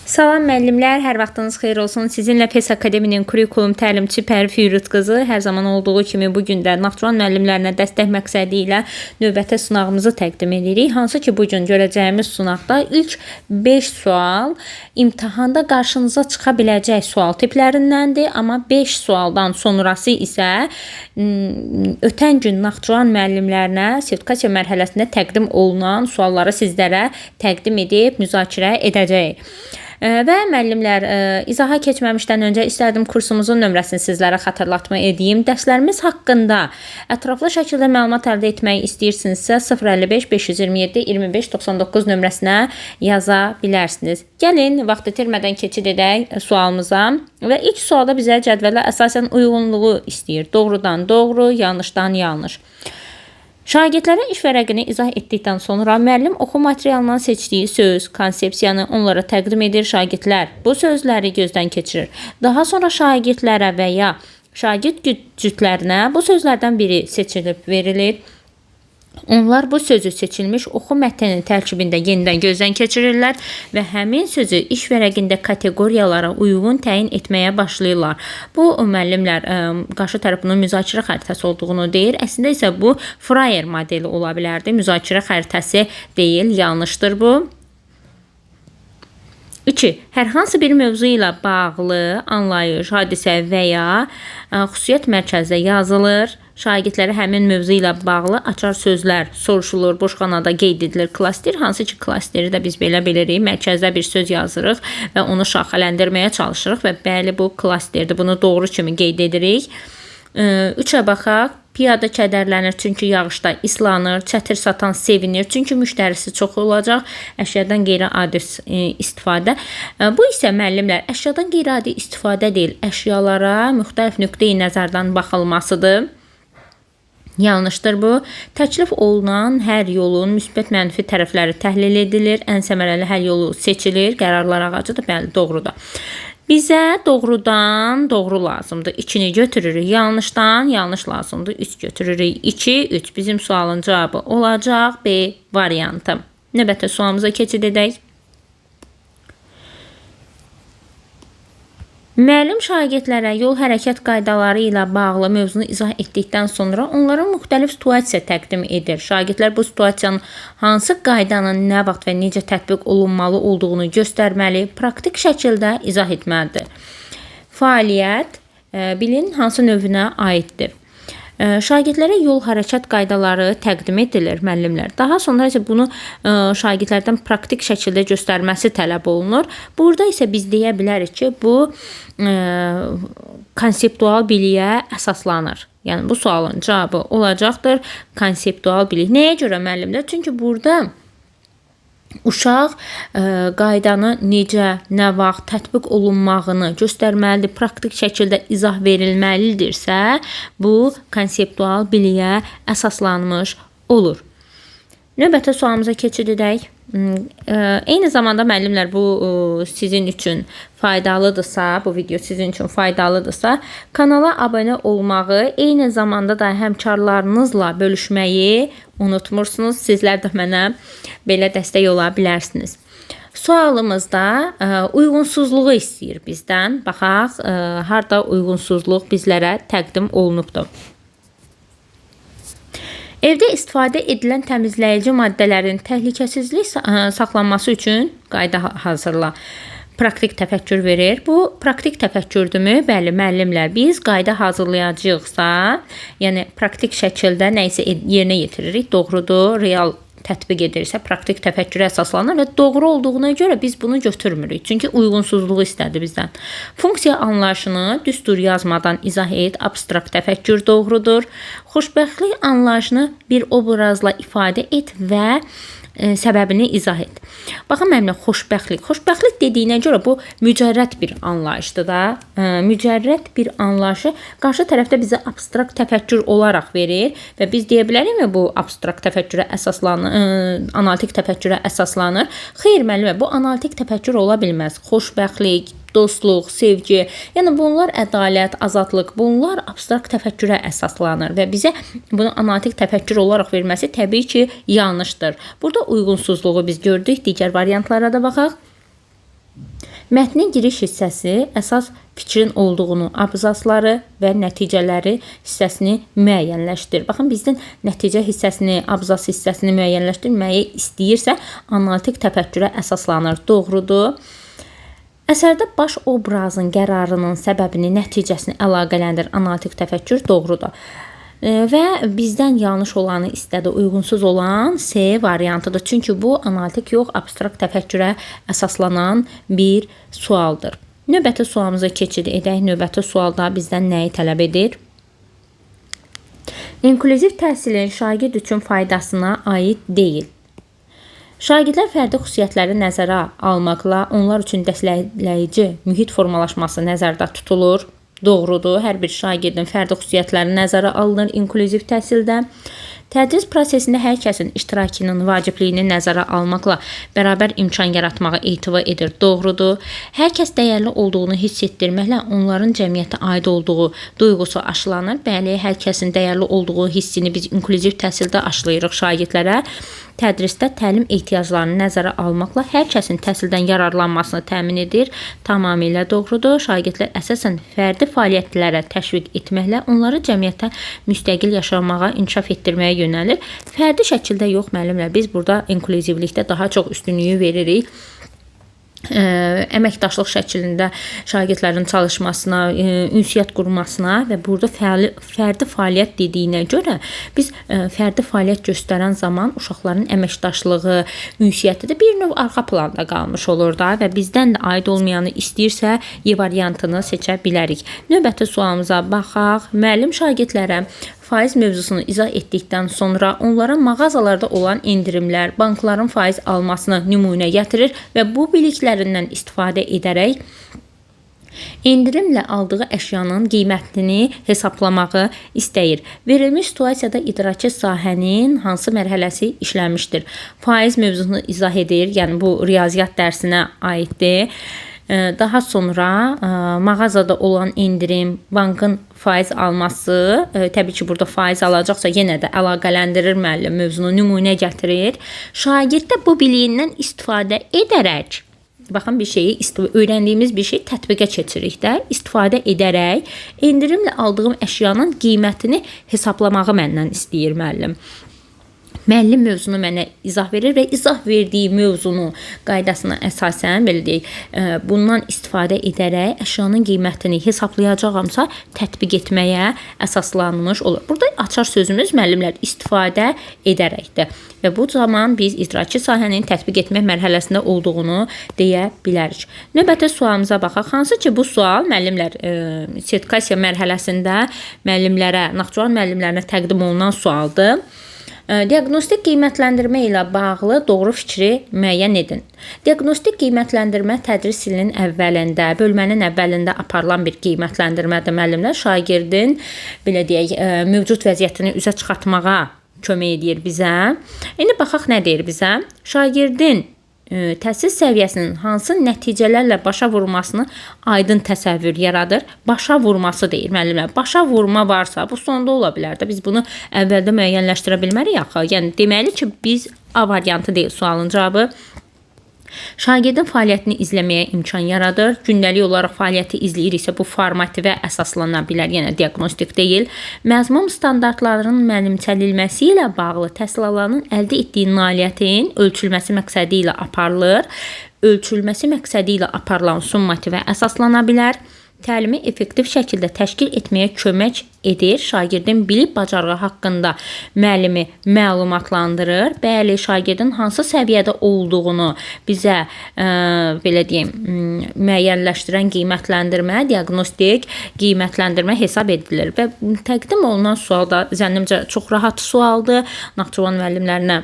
Salam müəllimlər, hər vaxtınız xeyir olsun. Sizinlə PES Akademinin kurikulum təlimçi Pərvi Firuz qızı hər zaman olduğu kimi bugün də Naxçıvan müəllimlərinə dəstək məqsədi ilə növbəti sınağımızı təqdim edirik. Hansı ki, bugün görəcəyimiz sınaqda ilk 5 sual imtahanda qarşınıza çıxa biləcək sual tiplərindəndir. Amma 5 sualdan sonrası isə ötən gün Naxçıvan müəllimlərinə sertifikasiya mərhələsində təqdim olunan sualları sizlərə təqdim edib müzakirə edəcəyik. Və müəllimlər, izaha keçməmişdən öncə istərdim kursumuzun nömrəsini sizlərə xatırlatma edeyim. Dərslərimiz haqqında ətraflı şəkildə məlumat əldə etmək istəyirsinizsə 055 527 25 99 nömrəsinə yaza bilərsiniz. Gəlin, vaxt itirmədən keçid edək sualımıza və ilk sualda bizə cədvələ əsasən uyğunluğu istəyir. Doğrudan doğru, yanlışdan yanlış. Şagirdlərə iş vərəqini izah etdikdən sonra müəllim oxu materialından seçdiyi söz, konsepsiyanı onlara təqdim edir. Şagirdlər bu sözləri gözdən keçirir. Daha sonra şagirdlərə və ya şagird cütlərinə bu sözlərdən biri seçilib verilir. Onlar bu sözü seçilmiş oxu mətninin tərkibində yenidən gözdən keçirirlər və həmin sözü iş vərəqində kateqoriyalara uyğun təyin etməyə başlayırlar. Bu, müəllimlər qarşı tərəfinin müzakirə xəritəsi olduğunu deyir. Əslində isə bu Fryer modeli ola bilərdi. Müzakirə xəritəsi deyil, yanlışdır bu. 2. Hər hansı bir mövzu ilə bağlı anlayış, hadisə və ya xüsusiyyət mərkəzdə yazılır. Şagirdlərə həmin mövzu ilə bağlı açar sözlər soruşulur, boşxanada qeyd edilir. Klaster, hansı ki klasteri də biz belə bilirik. Mərkəzdə bir söz yazırıq və onu şaxələndirməyə çalışırıq və bəli bu klasterdir. Bunu doğru kimi qeyd edirik. 3-ə baxaq. Piyada kədərlənir çünki yağışda islanır. Çətir satan sevinir çünki müştərisi çox olacaq. Əşyadan qeyri-adi istifadə. Bu isə müəllimlər əşyadan qeyri-adi istifadə deyil. Əşyalara müxtəlif nöqteyi nəzərdən baxılmasıdır. Yanlışdır bu. Təklif olunan hər yolun müsbət mənfi tərəfləri təhlil edilir. Ən səmərəli həll yolu seçilir. Qərarlar ağacıdır. Bəli, doğrudur. Bizə doğrudan doğru lazımdır. 2-ni götürürük. Yanlışdan yanlış lazımdır. 3 götürürük. 2, 3. Bizim sualın cavabı olacaq B variantı. Növbəti sualımıza keçid edək. Müəllim şagirdlərə yol hərəkət qaydaları ilə bağlı mövzunu izah etdikdən sonra onlara müxtəlif situasiya təqdim edir. Şagirdlər bu situasiyanın hansı qaydanın nə vaxt və necə tətbiq olunmalı olduğunu göstərməli, praktik şəkildə izah etməlidir. Fəaliyyət bilin hansı növünə aiddir. Şagirdlərə yol hərəkət qaydaları təqdim edilir müəllimlər. Daha sonra isə bunu şagirdlərdən praktik şəkildə göstərməsi tələb olunur. Burada isə biz deyə bilərik ki, bu konseptual biliyə əsaslanır. Yəni bu sualın cavabı olacaqdır konseptual bilik. Nəyə görə müəllimlər? Çünki burada uşaq qaydanı necə, nə vaxt tətbiq olunmağını göstərməlidir, praktik şəkildə izah verilməlidirsə, bu konseptual biliyə əsaslanmış olur. Növbəti sualımıza keçid edək. Eyni zamanda müəllimlər bu sizin üçün faydalıdırsa, bu video sizin üçün faydalıdırsa, kanala abunə olmağı, eyni zamanda da həmkarlarınızla bölüşməyi unutmursunuz. Sizlər də mənə belə dəstək ola bilərsiniz. Sualımızda uyğunsuzluğu istəyir bizdən. Baxaq, harda uyğunsuzluq bizlərə təqdim olunubdur. Evdə istifadə edilən təmizləyici maddələrin təhlükəsizlik saxlanması üçün qayda hazırla. Praktik təfəkkür verir. Bu praktik təfəkkürdürmü? Bəli, müəllimlər, biz qayda hazırlayacağıqsa, yəni praktik şəkildə nə isə yerinə yetiririk, doğrudur, real tətbiq edirsə, praktik təfəkkürə əsaslanır və doğru olduğuna görə biz bunu götürmürük. Çünki uyğunsuzluğu istədi bizdən. Funksiya anlayışını düstur yazmadan izah et, abstrakt təfəkkür doğrudur. Xoşbəxtlik anlayışını bir obrazla ifadə et və səbəbini izah et. Baxın müəllimlər, xoşbəxtlik. Xoşbəxtlik dediyinə görə bu mücərrəd bir anlayışdır da. Mücərrəd bir anlayışı qarşı tərəfdə bizə abstrakt təfəkkür olaraq verir və biz deyə bilərikmi bu abstrakt təfəkkürə əsaslanır, analitik təfəkkürə əsaslanır? Xeyr müəllimlər, bu analitik təfəkkür ola bilməz. Xoşbəxtlik, dostluq, sevgi, yəni bunlar ədalət, azadlıq, bunlar abstrakt təfəkkürə əsaslanır və bizə bunu analitik təfəkkür olaraq verməsi təbii ki, yanlışdır. Burada uyğunsuzluğu biz gördük. Digər variantlara da baxaq. Mətnin giriş hissəsi əsas fikrin olduğunu, abzasları və nəticələri hissəsini müəyyənləşdir. Baxın, bizdən nəticə hissəsini, abzas hissəsini müəyyənləşdirməyi istəyirsə, analitik təfəkkürə əsaslanır. Doğrudur. Əsərdə baş obrazın qərarının səbəbini, nəticəsini əlaqələndir. Analitik təfəkkür doğrudur. Və bizdən yanlış olanı istədi, uyğunsuz olan C variantıdır. Çünki bu analitik yox, abstrakt təfəkkürə əsaslanan bir sualdır. Növbəti sualımıza keçid edək. Növbəti sualda bizdən nəyi tələb edir? İnklüziv təhsilin şagird üçün faydasına aid deyil. Şagirdlər fərdi xüsusiyyətləri nəzərə almaqla onlar üçün dəstəkləyici mühit formalaşması nəzərdə tutulur. Doğrudur. Hər bir şagirdin fərdi xüsusiyyətləri nəzərə alınır inklüziv təhsildə. Tədris prosesində hər kəsin iştirakının vacibliyini nəzərə almaqla bərabər imkan yaratmağa etibar edir. Doğrudur. Hər kəs dəyərli olduğunu hiss etdirməklə onların cəmiyyətə aid olduğu duyğusu aşılanır. Bəli, hər kəsin dəyərli olduğu hissini biz inklüziv təhsildə aşılayırıq şagirdlərə. Tədrisdə təlim ehtiyaclarını nəzərə almaqla hər kəsin təhsildən yararlanmasını təmin edir. Tamamilə doğrudur. Şagirdlər əsasən fərdi fəaliyyətlərə təşviq etməklə onları cəmiyyətə müstəqil yaşamağa, inkişaf etdirməyə yönəlir. Fərdi şəkildə yox, müəllimlər. Biz burada inklüzivlikdə daha çox üstünlüyü veririk. Əməkdaşlıq şəklində şagirdlərin çalışmasına, ünsiyyət qurmasına və burada fərdi fəaliyyət dediyinə görə biz fərdi fəaliyyət göstərən zaman uşaqların əməkdaşlığı, ünsiyyəti də bir növ arxa planda qalmış olur da və bizdən də aid olmayanı istəyirsə, Y variantını seçə bilərik. Növbəti sualımıza baxaq. Müəllim şagirdlərə faiz mövzusunu izah etdikdən sonra onlara mağazalarda olan endirimlər, bankların faiz almasını nümunə gətirir və bu biliklərindən istifadə edərək endirimlə aldığı əşyanın qiymətini hesablamağı istəyir. Verilmiş situasiyada idraki sahənin hansı mərhələsi işlənmişdir? Faiz mövzusunu izah edir, yəni bu riyaziyyat dərsinə aiddir. Daha sonra mağazada olan endirim, bankın faiz alması, təbii ki, burada faiz alacaqsa yenə də əlaqələndirir müəllim, mövzunu nümunə gətirir. Şagird də bu biliyindən istifadə edərək, baxın bir şeyi, öyrəndiyimiz bir şey tətbiqə keçirik də, istifadə edərək endirimlə aldığım əşyanın qiymətini hesablamağı məndən istəyir müəllim. Müəllim mövzunu mənə izah verir və izah verdiyi mövzunu qaydasına əsasən, belə deyək, bundan istifadə edərək əşyanın qiymətini hesablayacağamsa tətbiq etməyə əsaslanmış olur. Burada açar sözümüz müəllimlər istifadə edərəkdir. Və bu zaman biz idraki sahənin tətbiq etmək mərhələsində olduğunu deyə bilərik. Növbəti sualımıza baxaq. Hansı ki, bu sual müəllimlər sertifikasiya mərhələsində müəllimlərə, Naxçıvan müəllimlərinə təqdim olunan sualdır. Diaqnostik qiymətləndirmə ilə bağlı doğru fikri müəyyən edin. Diaqnostik qiymətləndirmə tədris ilinin əvvəlində, bölmənin əvvəlində aparılan bir qiymətləndirmədir müəllimlər. Şagirdin, belə deyək, mövcud vəziyyətini üzə çıxartmağa kömək edir bizə. İndi baxaq nə deyir bizə? Şagirdin təhsil səviyyəsinin hansı nəticələrlə başa vurmasını aydın təsəvvür yaradır. Başa vurması deyir müəllimlər. Başa vurma varsa, bu sonda ola bilər də. Biz bunu əvvəldə müəyyənləşdirə bilmərik axı. Yəni deməli ki, biz A variantı deyil sualın cavabı. Şagirdin fəaliyyətini izləməyə imkan yaradır. Gündəlik olaraq fəaliyyəti izləyiriksə bu formativə əsaslana bilər, yəni diaqnostik deyil. Məzmun standartlarının müəllimçəlilməsi ilə bağlı təhsil alanının əldə etdiyi nailiyyətin ölçülməsi məqsədi ilə aparılır. Ölçülməsi məqsədi ilə aparılan summativə əsaslana bilər. Təlimi effektiv şəkildə təşkil etməyə kömək edir. Şagirdin bilib bacarığı haqqında müəllimi məlumatlandırır. Bəli, şagirdin hansı səviyyədə olduğunu bizə belə deyim, müəyyənləşdirən qiymətləndirmə, diaqnostik qiymətləndirmə hesab edilir və təqdim olunan sual da zənnimcə çox rahat sualdır. Naxçıvan müəllimlərinə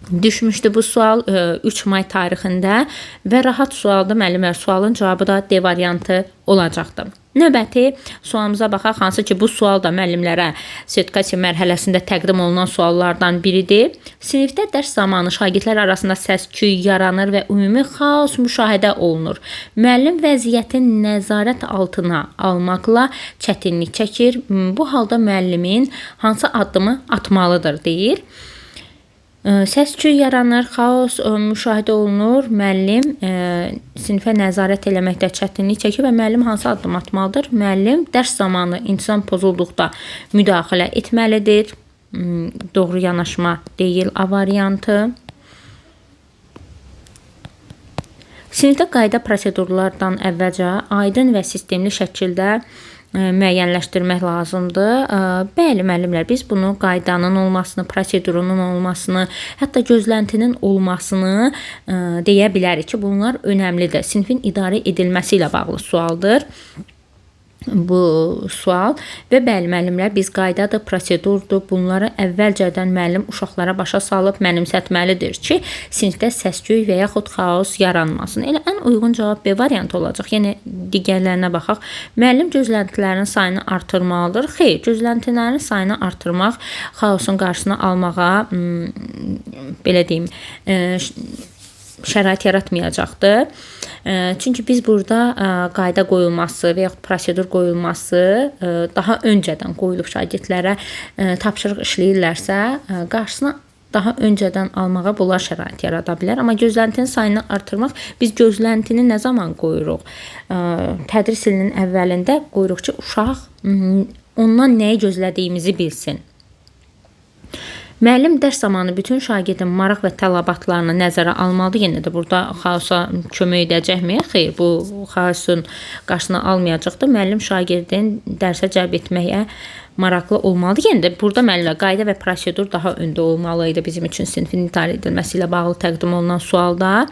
düşmüşdü bu sual 3 may tarixində və rahat sualda müəllimlər, sualın cavabı da D variantı olacaqdır. Növbəti sualımıza baxaq, hansı ki bu sual da müəllimlərə sertifikasiya mərhələsində təqdim olunan suallardan biridir. Sinifdə dərs zamanı şagirdlər arasında səs-küy yaranır və ümumi xaos müşahidə olunur. Müəllim vəziyyətin nəzarət altına almaqla çətinlik çəkir. Bu halda müəllimin hansı addımı atmalıdır deyir. Səs-küy yaranır, xaos müşahidə olunur. Müəllim sinifə nəzarət eləməkdə çətinlik çəkir və müəllim hansı addım atmalıdır? Müəllim dərs zamanı intizam pozulduqda müdaxilə etməlidir. Doğru yanaşma deyil, A variantı. Sinifdə qayda prosedurlardan əvvəlcə aydın və sistemli şəkildə müəyyənləşdirmək lazımdır. Bəli, müəllimlər, biz bunu qaydanın olmasını, prosedurunun olmasını, hətta gözləntinin olmasını deyə bilərik ki, bunlar önəmlidir. Sinifin idarə edilməsi ilə bağlı sualdır bu sual və bəli, müəllimlər, biz qaydadır, prosedurdur, bunları əvvəlcədən müəllim uşaqlara başa salıb mənimsətməlidir ki, sinifdə səs-küy və yaxud xaos yaranmasın. Elə ən uyğun cavab B variantı olacaq. Yəni digərlərinə baxaq. Müəllim gözləntilərin sayını artırmalıdır. Xeyr, gözləntilərin sayını artırmaq xaosun qarşısını almağa belə deyim, şərait yaratmayacaqdır. Çünki biz burada qayda qoyulması və yaxud prosedur qoyulması daha öncədən qoyulub şagirdlərə tapşırıq işləyirlərsə, qarşısına daha öncədən almağa bunlar şərait yarada bilər. Amma gözləntinin sayını artırmaq, biz gözləntini nə zaman qoyuruq? Tədris ilinin əvvəlində qoyuruq ki, uşaq ondan nəyi gözlədiyimizi bilsin. Müəllim dərs zamanı bütün şagirdin maraq və tələbatlarını nəzərə almalıdır. Yenə də burada xaosa kömək edəcəkmi? Xeyr, bu xaosun qarşısını almayacaqdır. Müəllim şagirdin dərsə cəlb etməyə maraqlı olmalıdır. Yenə də burada müəllimlər qayda və prosedur daha öndə olmalı idi bizim üçün sinifin idarə edilməsi ilə bağlı təqdim olunan sualda.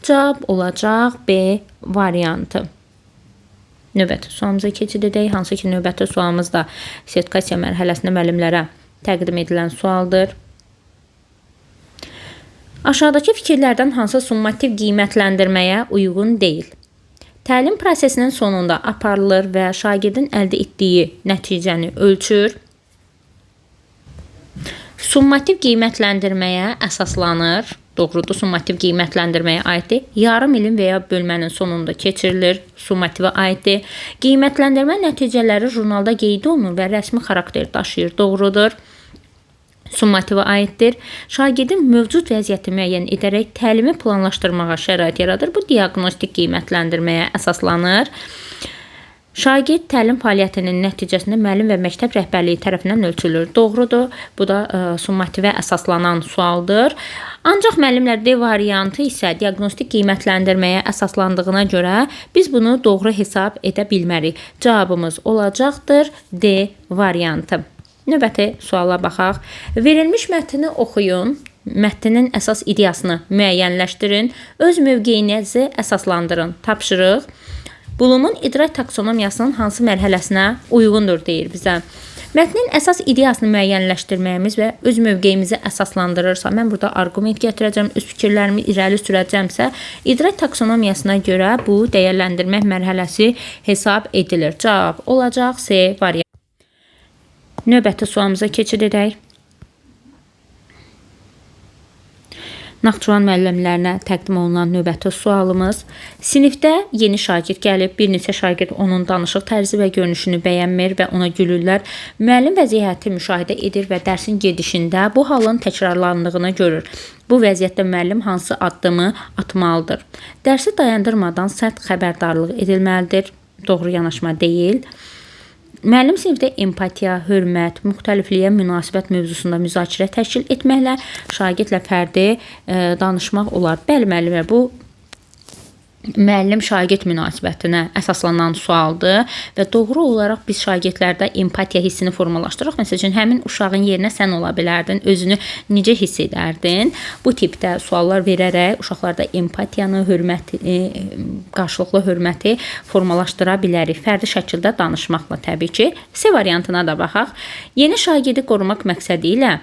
Cavab olacaq B variantı. Növbəti sualımıza keçid edək. Hansı ki, növbəti sualımız da sertifikasiya mərhələsində müəllimlərə təqdim edilən sualdır. Aşağıdakı fikirlərdən hansı summativ qiymətləndirməyə uyğun deyil? Təlim prosesinin sonunda aparılır və şagirdin əldə etdiyi nəticəni ölçür. Summativ qiymətləndirməyə əsaslanır. Doğrudur, summativ qiymətləndirməyə aiddir. Yarım ilin və ya bölmənin sonunda keçirilir. Summativə aiddir. Qiymətləndirmə nəticələri jurnalda qeyd olunur və rəsmi xarakter daşıyır. Doğrudur. Summativə aiddir. Şagirdin mövcud vəziyyəti müəyyən edərək təlimi planlaşdırmağa şərait yaradır. Bu diaqnostik qiymətləndirməyə əsaslanır. Şagird təlim fəaliyyətinin nəticəsində müəllim və məktəb rəhbərliyi tərəfindən ölçülür. Doğrudur. Bu da summativə əsaslanan sualdır. Ancaq müəllimlər D variantı isə diaqnostik qiymətləndirməyə əsaslandığına görə biz bunu doğru hesab edə bilmərik. Cavabımız olacaqdır D variantı. Növbəti suala baxaq. Verilmiş mətni oxuyun. Mətnin əsas ideyasını müəyyənləşdirin. Öz mövqeyinizi əsaslandırın. Tapşırıq. Bulumun idrak taksonomiyasının hansı mərhələsinə uyğundur deyir bizə. Mətnin əsas ideyasını müəyyənləşdirməyimiz və öz mövqeyimizi əsaslandırırsa, mən burada arqument gətirəcəm, öz fikirlərimi irəli sürəcəmsə, idrak taksonomiyasına görə bu dəyərləndirmək mərhələsi hesab edilir. Cavab olacaq C variantı. Növbəti sualımıza keçid edək. Naxçıvan müəllimlərinə təqdim olunan növbəti sualımız. Sinifdə yeni şagird gəlib, bir neçə şagird onun danışıq tərzi və görünüşünü bəyənmir və ona gülürlər. Müəllim vəziyyəti müşahidə edir və dərsin gedişində bu halın təkrarlandığını görür. Bu vəziyyətdə müəllim hansı addımı atmalıdır? Dərsi dayandırmadan sərt xəbərdarlıq edilməlidir. Doğru yanaşma deyil. Müəllim sinifdə empatiya, hörmət, müxtəlifliyə münasibət mövzusunda müzakirə təşkil etməklə şagirdlə fərdi danışmaq olar. Bəli, müəllimlər, bu müəllim-şagird münasibətinə əsaslanan sualdır və doğru olaraq biz şagirdlərdə empatiya hissini formalaşdırırıq. Məsəl üçün, həmin uşağın yerinə sən ola bilərdin, özünü necə hiss edərdin? Bu tipdə suallar verərək uşaqlarda empatiyanı, hörməti, qarşılıqlı hörməti formalaşdıra bilərik. Fərdi şəkildə danışmaqla təbii ki. C variantına da baxaq. Yeni şagirdi qorumaq məqsədi ilə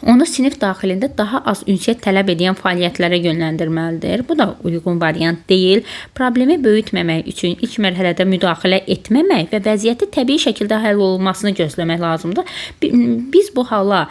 onu sinif daxilində daha az ünsiyyət tələb edən fəaliyyətlərə yönləndirməlidir. Bu da uyğun variant deyil. Problemi böyütməmək üçün ilk mərhələdə müdaxilə etməmək və vəziyyəti təbii şəkildə həll olunmasını gözləmək lazımdır. Biz bu hala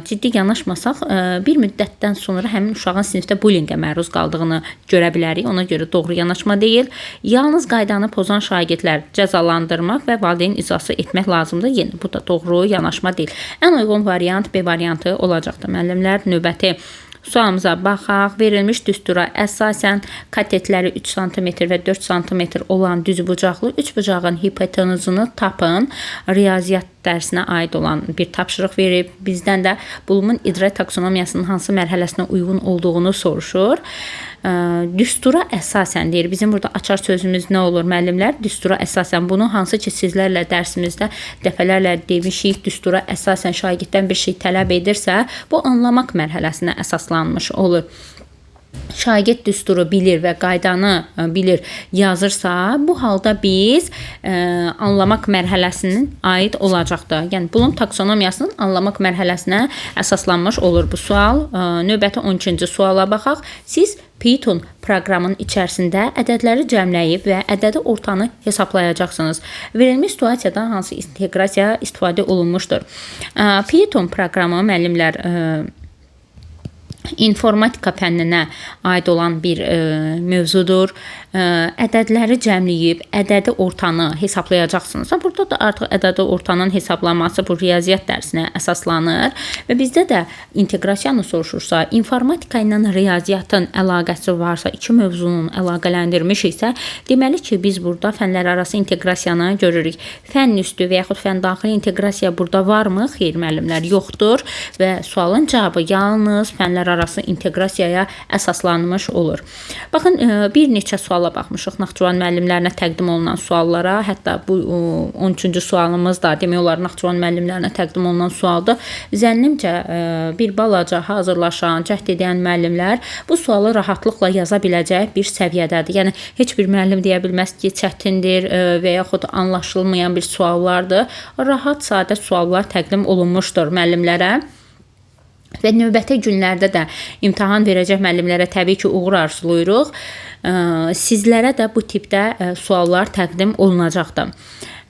ciddi yanaşmasaq, bir müddətdən sonra həmin uşağın sinifdə bullyingə məruz qaldığını görə bilərik. Ona görə doğru yanaşma deyil. Yalnız qaydanı pozan şagirdlər cəzalandırmaq və valideyn icrası etmək lazımdır. Yenə bu da doğru yanaşma deyil. Ən uyğun variant B variantı variantı olacaqdır müəllimlər. Növbəti sualımıza baxaq. Verilmiş düstura əsasən katetləri 3 sm və 4 sm olan düzbucaqlı 3 bucağın hipotenuzunu tapın. Riyaziyyat dərsinə aid olan bir tapşırıq verib. Bizdən də bulumun idra taksonomiyasının hansı mərhələsinə uyğun olduğunu soruşur. Düstura əsasən deyir. Bizim burada açar sözümüz nə olur müəllimlər? Düstura əsasən, bunu hansı ki sizlərlə dərsimizdə dəfələrlə demişik. Düstura əsasən şagirddən bir şey tələb edirsə, bu anlamaq mərhələsinə əsaslanmış olur. Şagird düsturu bilir və qaydanı bilir yazırsa, bu halda biz anlamaq mərhələsinin aid olacaqdır. Yəni Bloom taksonomiyasının anlamaq mərhələsinə əsaslanmış olur bu sual. Növbəti 12-ci suala baxaq. Siz Python proqramının içərisində ədədləri cəmləyib və ədədi ortanı hesablayacaqsınız. Verilmiş situasiyada hansı inteqrasiya istifadə olunmuşdur? Python proqramı müəllimlər informatika fənninə aid olan bir mövzudur. Ədədləri cəmləyib ədədi ortanı hesablayacaqsınız. Burada da artıq ədədi ortanın hesablanması bu riyaziyyat dərsinə əsaslanır və bizdə də inteqrasiyanı soruşursa, informatika ilə riyaziyyatın əlaqəsi varsa, iki mövzunun əlaqələndirmişiksə, deməli ki, biz burada fənlər arası inteqrasiyanı görürük. Fənn üstü və yaxud fənn daxili inteqrasiya burada varmı? Xeyr müəllimlər, yoxdur və sualın cavabı yalnız fənlər arası inteqrasiyaya əsaslanmış olur. Baxın, bir neçə suala baxmışıq Naxçıvan müəllimlərinə təqdim olunan suallara. Hətta bu 13-cü sualımız da demək olar Naxçıvan müəllimlərinə təqdim olunan sualdır. Zənnimcə bir balaca hazırlaşan, cəhd edən müəllimlər bu sualı rahatlıqla yaza biləcək bir səviyyədədir. Yəni heç bir müəllim deyə bilməz ki, çətindir və yaxud anlaşılmayan bir suallardır. Rahat, sadə suallar təqdim olunmuşdur müəllimlərə. Və növbəti günlərdə də imtahan verəcək müəllimlərə təbii ki, uğur arzulayırıq. Sizlərə də bu tipdə suallar təqdim olunacaqdır.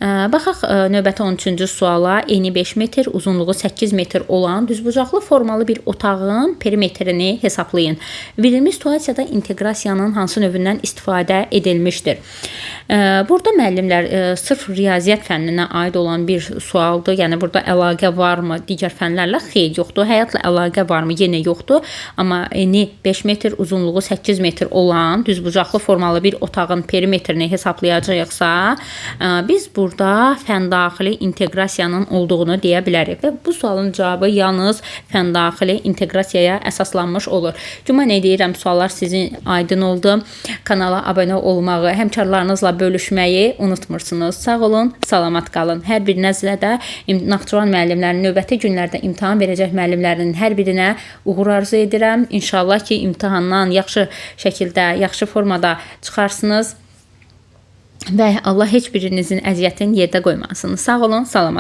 Baxaq növbəti 13-cü suala. Eni 5 metr, uzunluğu 8 metr olan düzbucaqlı formalı bir otağın perimetrini hesablayın. Verilmiş situasiyada inteqrasiyanın hansı növündən istifadə edilmişdir? Burada müəllimlər sırf riyaziyyat fənninə aid olan bir sualdır. Yəni burada əlaqə varmı digər fənlərlə? Xeyr, yoxdur. Həyatla əlaqə varmı? Yenə yoxdur. Amma eni 5 metr, uzunluğu 8 metr olan düzbucaqlı formalı bir otağın perimetrini hesablayacaqsa, biz burada fəndaxili inteqrasiyanın olduğunu deyə bilərik və bu sualın cavabı yalnız fəndaxili inteqrasiyaya əsaslanmış olur. Güman edirəm suallar sizin aydın oldu. Kanala abunə olmağı, həmkarlarınızla bölüşməyi unutmursunuz. Sağ olun, salamat qalın. Hər birinizlə də Naxçıvan müəllimlərinin növbəti günlərdə imtahan verəcək müəllimlərinin hər birinə uğur arzu edirəm. İnşallah ki, imtahandan yaxşı şəkildə, yaxşı formada çıxarsınız və Allah heç birinizin əziyyətini yerdə qoymasın. Sağ olun, salamat qalın.